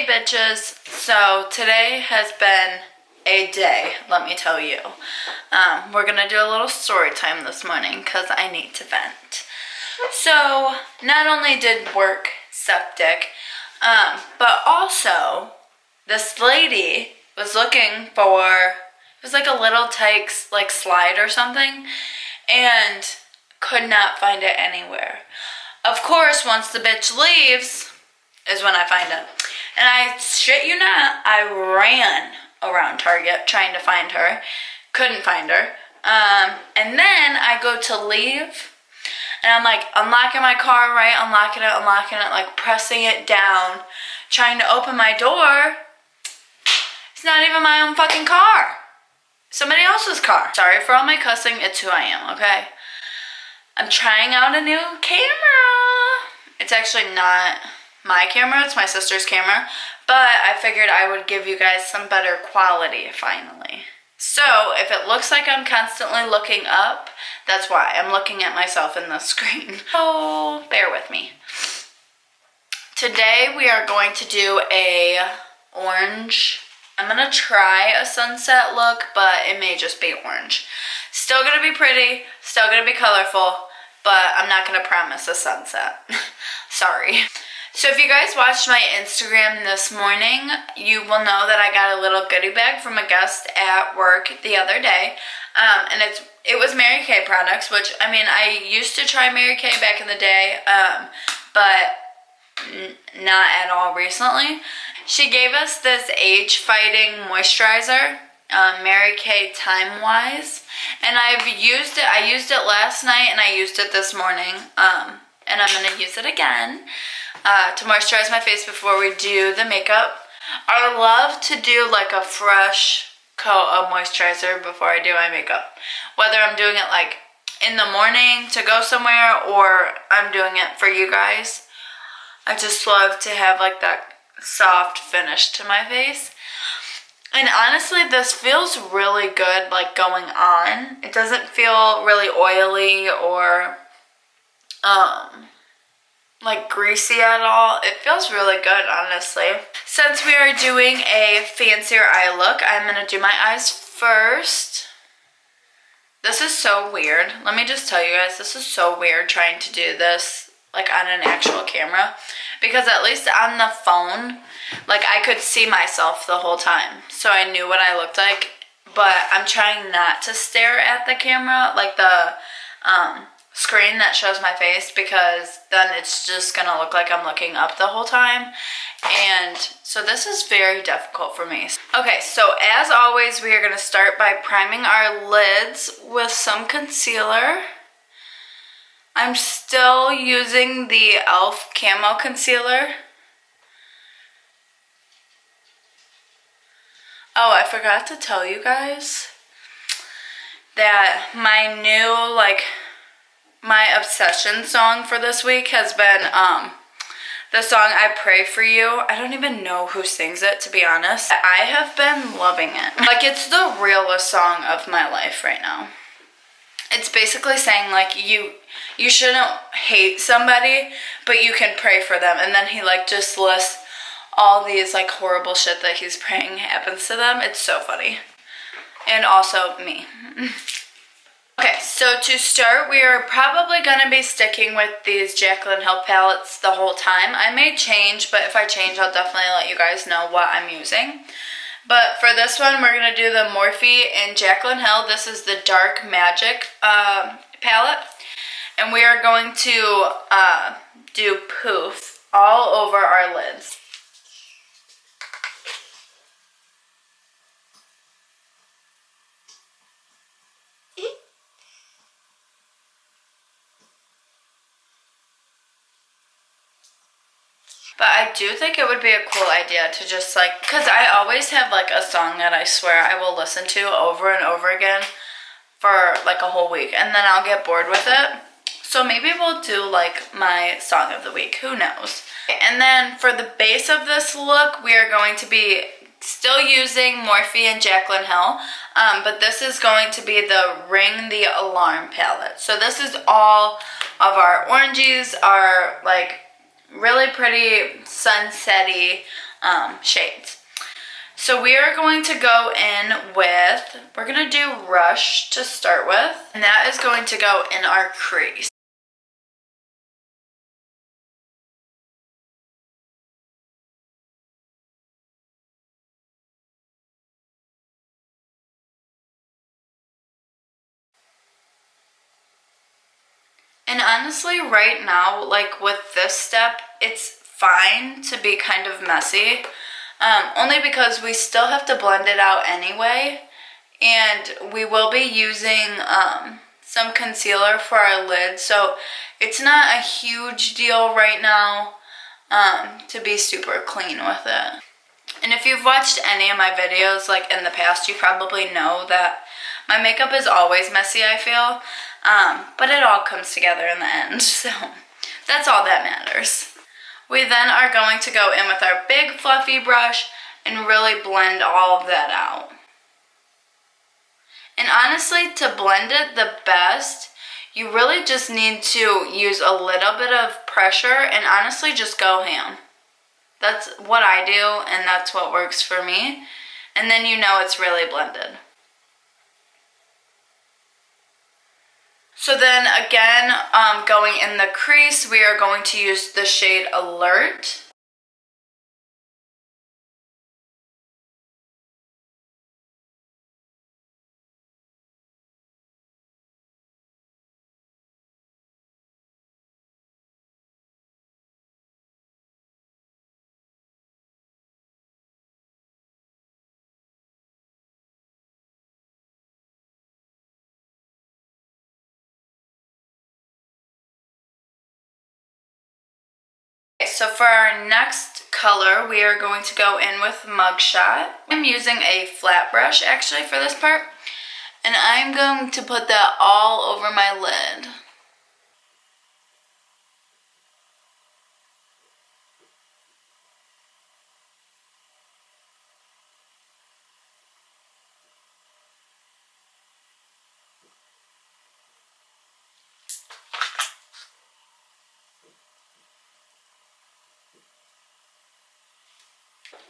Hey bitches, so today has been a day, let me tell you. We're gonna do a little story time this morning because I need to vent. So, not only did work septic, but also this lady was looking for, it was like a Little Tikes like slide or something, and could not find it anywhere. Of course, once the bitch leaves is when I find it. And I shit you not, I ran around Target trying to find her. Couldn't find her. And then I go to leave, and I'm like unlocking my car, right? Unlocking it, like pressing it down, trying to open my door. It's not even my own fucking car. Somebody else's car. Sorry for all my cussing, it's who I am, okay? I'm trying out a new camera. It's actually not my camera, it's my sister's camera, but I figured I would give you guys some better quality finally. So if it looks like I'm constantly looking up, that's why. I'm looking at myself in the screen. So bear with me. Today we are going to do a orange. I'm gonna try a sunset look, but it may just be orange. Still gonna be pretty, still gonna be colorful, but I'm not gonna promise a sunset. Sorry. So if you guys watched my Instagram this morning, you will know that I got a little goodie bag from a guest at work the other day. And it was Mary Kay products, which, I mean, I used to try Mary Kay back in the day, but not at all recently. She gave us this age-fighting moisturizer, Mary Kay Time Wise, and I've used it. I used it last night and I used it this morning, and I'm going to use it again. To moisturize my face before we do the makeup. I love to do like a fresh coat of moisturizer before I do my makeup. Whether I'm doing it like in the morning to go somewhere or I'm doing it for you guys. I just love to have like that soft finish to my face. And honestly, this feels really good like going on. It doesn't feel really oily or like greasy at all. It feels really good, honestly. Since we are doing a fancier eye look, I'm gonna do my eyes first. This is so weird. Let me just tell you guys, this is so weird trying to do this like on an actual camera, because at least on the phone, like I could see myself the whole time, so I knew what I looked like. But I'm trying not to stare at the camera, like the screen that shows my face, because then it's just gonna look like I'm looking up the whole time. And so this is very difficult for me. Okay, so as always, we are gonna start by priming our lids with some concealer. I'm still using the e.l.f. Camo Concealer. Oh, I forgot to tell you guys that my new, my obsession song for this week has been the song I Pray For You. I don't even know who sings it, to be honest. I have been loving it. Like, it's the realest song of my life right now. It's basically saying, like, you shouldn't hate somebody, but you can pray for them. And then he, like, just lists all these, like, horrible shit that he's praying happens to them. It's so funny. And also me. Okay, so to start, we are probably going to be sticking with these Jaclyn Hill palettes the whole time. I may change, but if I change, I'll definitely let you guys know what I'm using. But for this one, we're going to do the Morphe in Jaclyn Hill. This is the Dark Magic palette. And we are going to do Poof all over our lids. But I do think it would be a cool idea to just like, because I always have like a song that I swear I will listen to over and over again for like a whole week, and then I'll get bored with it. So maybe we'll do like my song of the week, who knows. And then for the base of this look, we are going to be still using Morphe and Jaclyn Hill, but this is going to be the Ring the Alarm palette. So this is all of our oranges, our like really pretty sunset-y shades. So we are going to go in with, we're going to do Rush to start with, and that is going to go in our crease. And honestly, right now, like with this step, it's fine to be kind of messy. Only because we still have to blend it out anyway. And we will be using some concealer for our lid. So it's not a huge deal right now to be super clean with it. And if you've watched any of my videos like in the past, you probably know that my makeup is always messy, I feel. But it all comes together in the end, so that's all that matters. We then are going to go in with our big fluffy brush and really blend all of that out. And honestly, to blend it the best, you really just need to use a little bit of pressure and honestly just go ham. That's what I do, and that's what works for me. And then you know it's really blended. So then again, going in the crease, we are going to use the shade Alert. So for our next color, we are going to go in with Mugshot. I'm using a flat brush actually for this part, and I'm going to put that all over my lid.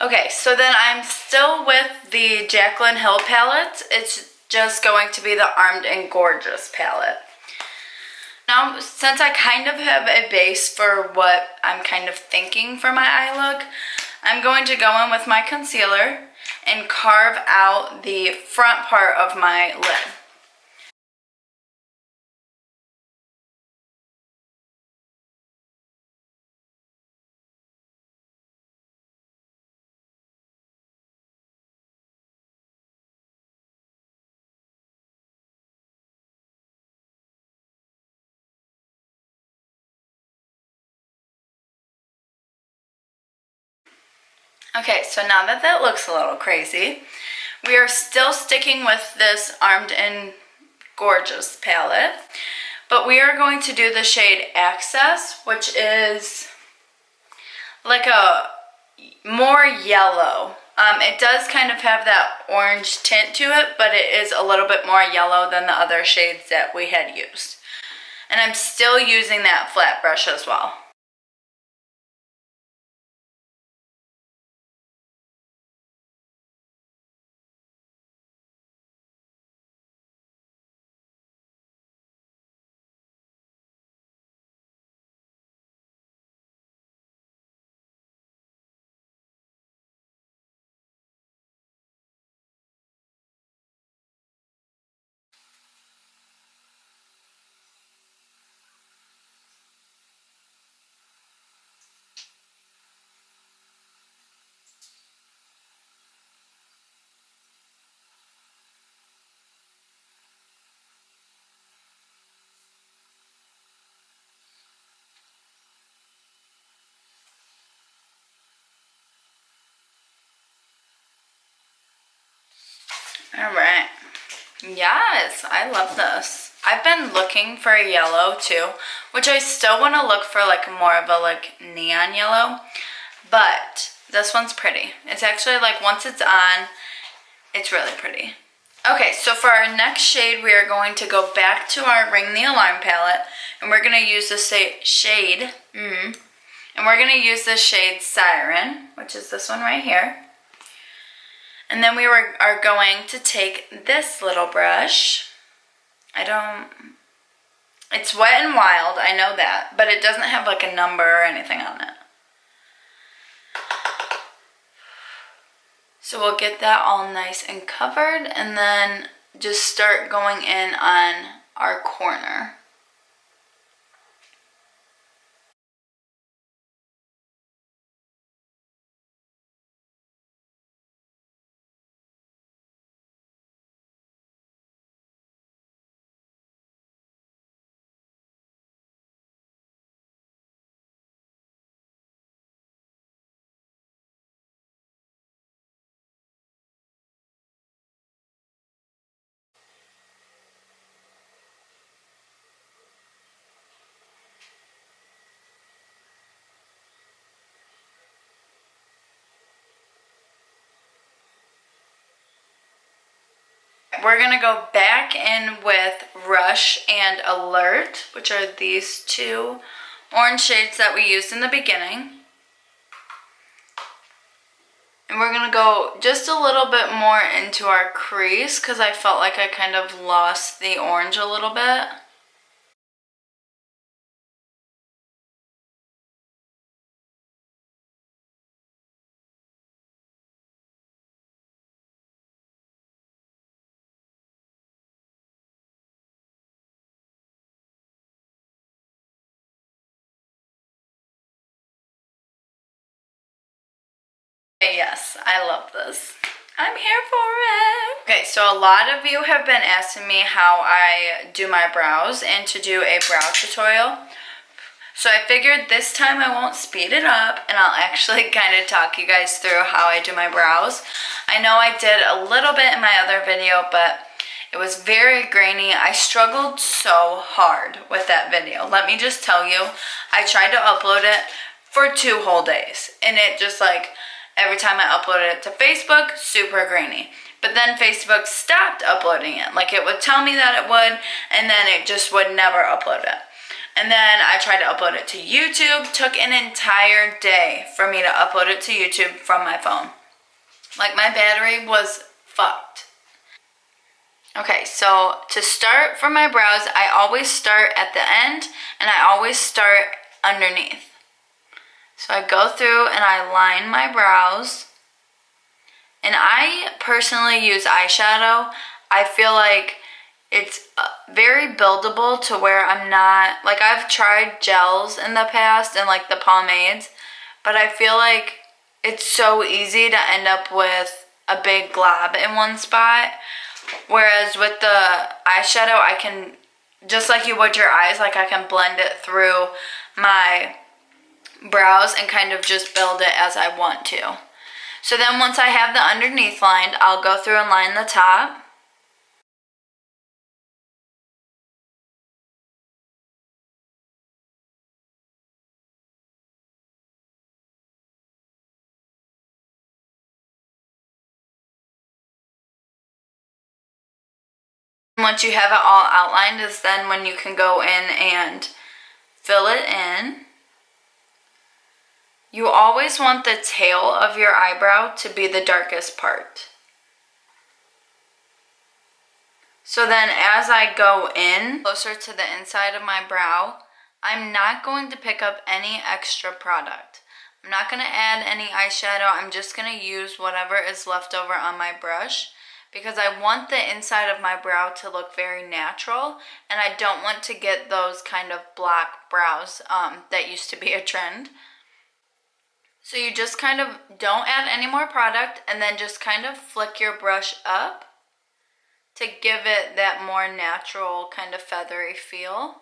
Okay, so then I'm still with the Jaclyn Hill palette. It's just going to be the Armed and Gorgeous palette. Now, since I kind of have a base for what I'm kind of thinking for my eye look, I'm going to go in with my concealer and carve out the front part of my lid. Okay, so now that that looks a little crazy, we are still sticking with this Armed and Gorgeous palette, but we are going to do the shade Access, which is like a more yellow. It does kind of have that orange tint to it, but it is a little bit more yellow than the other shades that we had used. And I'm still using that flat brush as well. Alright. Yes, I love this. I've been looking for a yellow too, which I still want to look for like more of a like neon yellow, but this one's pretty. It's actually like once it's on, it's really pretty. Okay, so for our next shade, we are going to go back to our Ring the Alarm palette, and we're going to use the shade And we're going to use the shade Siren, which is this one right here. And then we are going to take this little brush. It's Wet n Wild, I know that, but it doesn't have like a number or anything on it. So we'll get that all nice and covered, and then just start going in on our corner. We're going to go back in with Rush and Alert, which are these two orange shades that we used in the beginning. And we're going to go just a little bit more into our crease because I felt like I kind of lost the orange a little bit. Yes, I love this. I'm here for it. Okay, so a lot of you have been asking me how I do my brows and to do a brow tutorial. So I figured this time I won't speed it up and I'll actually kind of talk you guys through how I do my brows. I know I did a little bit in my other video, but it was very grainy. I struggled so hard with that video. Let me just tell you, I tried to upload it for 2 whole days and it just like, every time I uploaded it to Facebook, super grainy. But then Facebook stopped uploading it. Like it would tell me that it would, and then it just would never upload it. And then I tried to upload it to YouTube. Took an entire day for me to upload it to YouTube from my phone. Like my battery was fucked. Okay, so to start for my brows, I always start at the end and I always start underneath. So I go through and I line my brows. And I personally use eyeshadow. I feel like it's very buildable to where I'm not, like I've tried gels in the past and like the pomades, but I feel like it's so easy to end up with a big glob in one spot. Whereas with the eyeshadow, I can, just like you would your eyes, like I can blend it through my brows and kind of just build it as I want to. So then once I have the underneath lined, I'll go through and line the top. Once you have it all outlined is then when you can go in and fill it in. You always want the tail of your eyebrow to be the darkest part. So then as I go in closer to the inside of my brow, I'm not going to pick up any extra product. I'm not going to add any eyeshadow. I'm just going to use whatever is left over on my brush because I want the inside of my brow to look very natural and I don't want to get those kind of black brows that used to be a trend. So you just kind of don't add any more product and then just kind of flick your brush up to give it that more natural kind of feathery feel.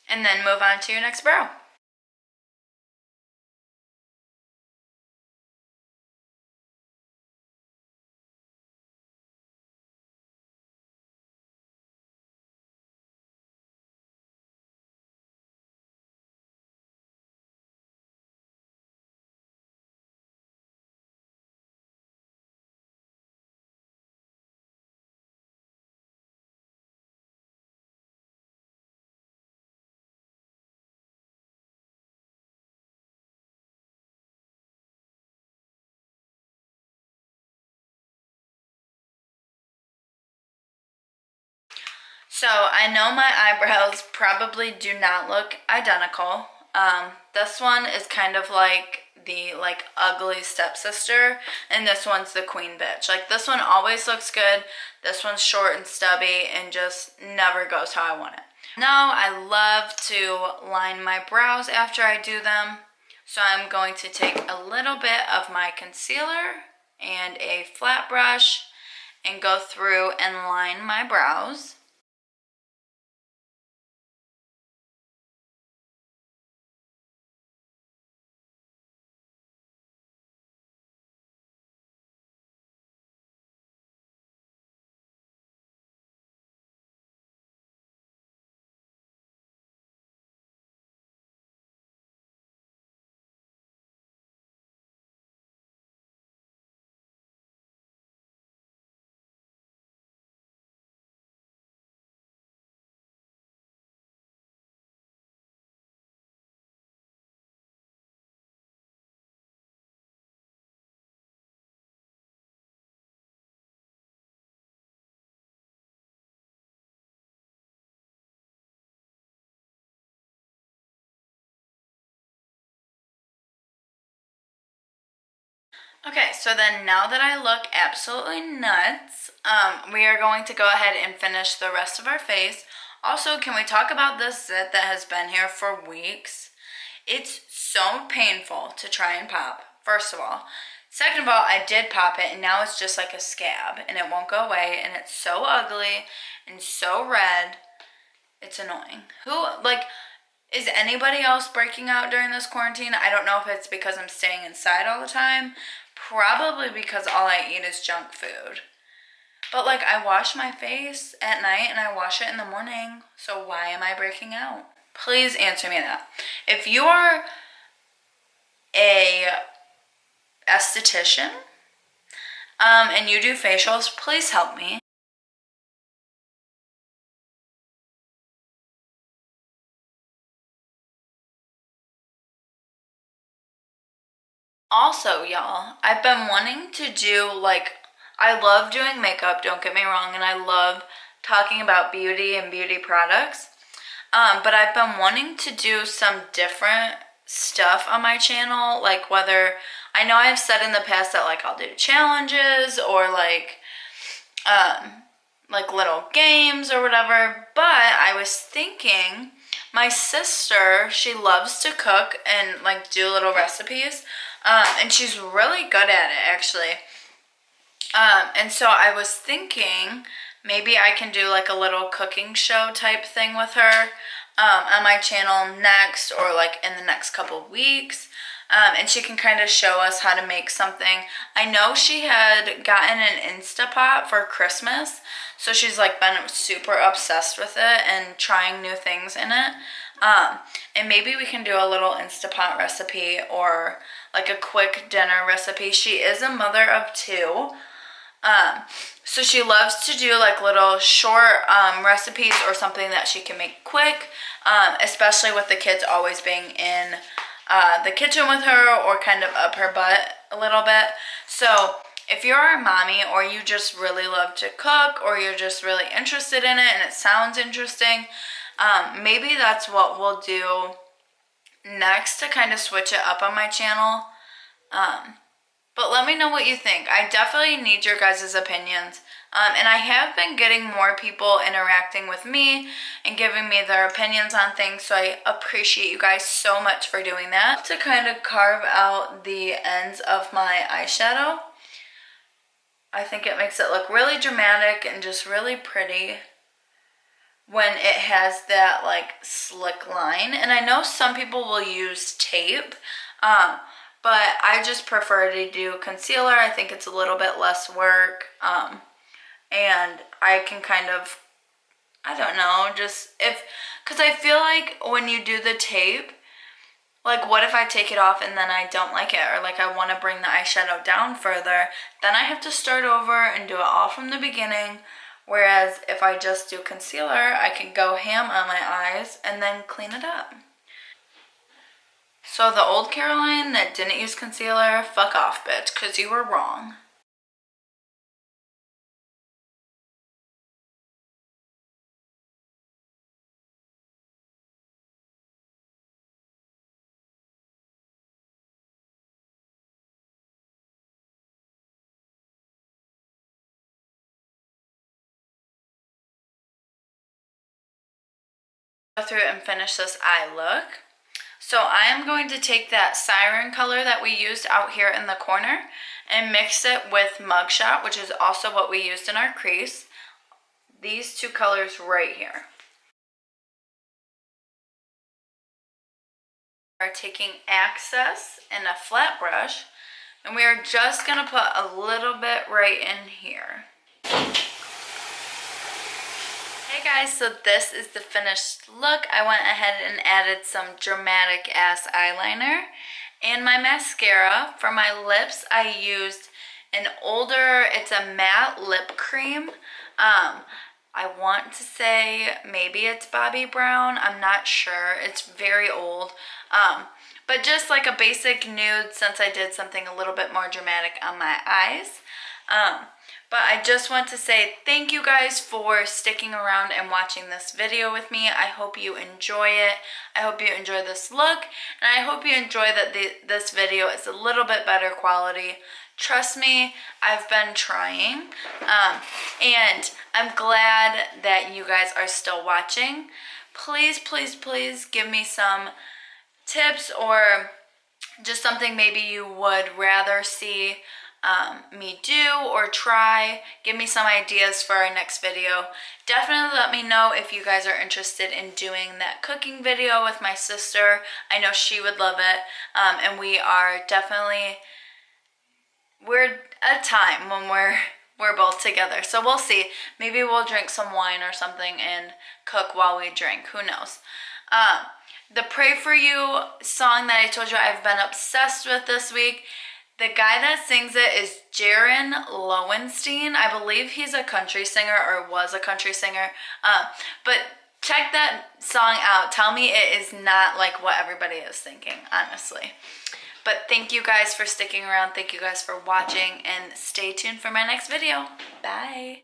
And then move on to your next brow. So I know my eyebrows probably do not look identical. This one is kind of like the ugly stepsister, and this one's the queen bitch. Like this one always looks good. This one's short and stubby and just never goes how I want it. Now I love to line my brows after I do them. So I'm going to take a little bit of my concealer and a flat brush and go through and line my brows. Okay, so then now that I look absolutely nuts, we are going to go ahead and finish the rest of our face. Also, can we talk about this zit that has been here for weeks? It's so painful to try and pop, first of all. Second of all, I did pop it and now it's just like a scab and it won't go away and it's so ugly and so red. It's annoying. Is anybody else breaking out during this quarantine? I don't know if it's because I'm staying inside all the time. Probably because all I eat is junk food. But I wash my face at night and I wash it in the morning. So why am I breaking out? Please answer me that. If you are a esthetician and you do facials, please help me. Also, y'all, I've been wanting to do I love doing makeup, don't get me wrong, and I love talking about beauty and beauty products. But I've been wanting to do some different stuff on my channel, whether I know I've said in the past that I'll do challenges or little games or whatever, but I was thinking my sister, she loves to cook and do little recipes, and she's really good at it actually. And so I was thinking maybe I can do a little cooking show type thing with her on my channel next or in the next couple of weeks. And she can kind of show us how to make something. I know she had gotten an Instapot for Christmas, so she's been super obsessed with it and trying new things in it. And maybe we can do a little Instapot recipe or a quick dinner recipe. She is a mother of two. So she loves to do little short recipes or something that she can make quick, especially with the kids always being in the kitchen with her or kind of up her butt a little bit. So if you're a mommy or you just really love to cook or you're just really interested in it and it sounds interesting, maybe that's what we'll do next to kind of switch it up on my channel. But let me know what you think. I definitely need your guys' opinions. And I have been getting more people interacting with me and giving me their opinions on things, so I appreciate you guys so much for doing that. To kind of carve out the ends of my eyeshadow, I think it makes it look really dramatic and just really pretty when it has that slick line. And I know some people will use tape, but I just prefer to do concealer. I think it's a little bit less work. And I can kind of, I don't know, because I feel like when you do the tape, what if I take it off and then I don't like it, or I want to bring the eyeshadow down further, then I have to start over and do it all from the beginning. Whereas if I just do concealer, I can go ham on my eyes and then clean it up. So the old Caroline that didn't use concealer, fuck off, bitch, because you were wrong. Go through and finish this eye look. So I am going to take that Siren color that we used out here in the corner and mix it with Mugshot, which is also what we used in our crease. These two colors right here. We are taking Access in a flat brush, and we are just going to put a little bit right in here. Hey guys, so this is the finished look. I went ahead and added some dramatic ass eyeliner and my mascara. For my lips, I used an older, it's a matte lip cream. I want to say maybe it's Bobbi Brown. I'm not sure. It's very old. But just like a basic nude, since I did something a little bit more dramatic on my eyes. But I just want to say thank you guys for sticking around and watching this video with me. I hope you enjoy it. I hope you enjoy this look. And I hope you enjoy that this video is a little bit better quality. Trust me, I've been trying. And I'm glad that you guys are still watching. Please, please, please give me some tips or just something maybe you would rather see me do or try. Give me some ideas for our next video. Definitely let me know if you guys are interested in doing that cooking video with my sister. I know she would love it. And we are definitely, we're at a time when we're both together. So we'll see. Maybe we'll drink some wine or something and cook while we drink. Who knows? The Pray For You song that I told you I've been obsessed with this week. The guy that sings it is Jaron Lowenstein. I believe he's a country singer or was a country singer. But check that song out. Tell me it is not like what everybody is thinking, honestly. But thank you guys for sticking around. Thank you guys for watching. And stay tuned for my next video. Bye.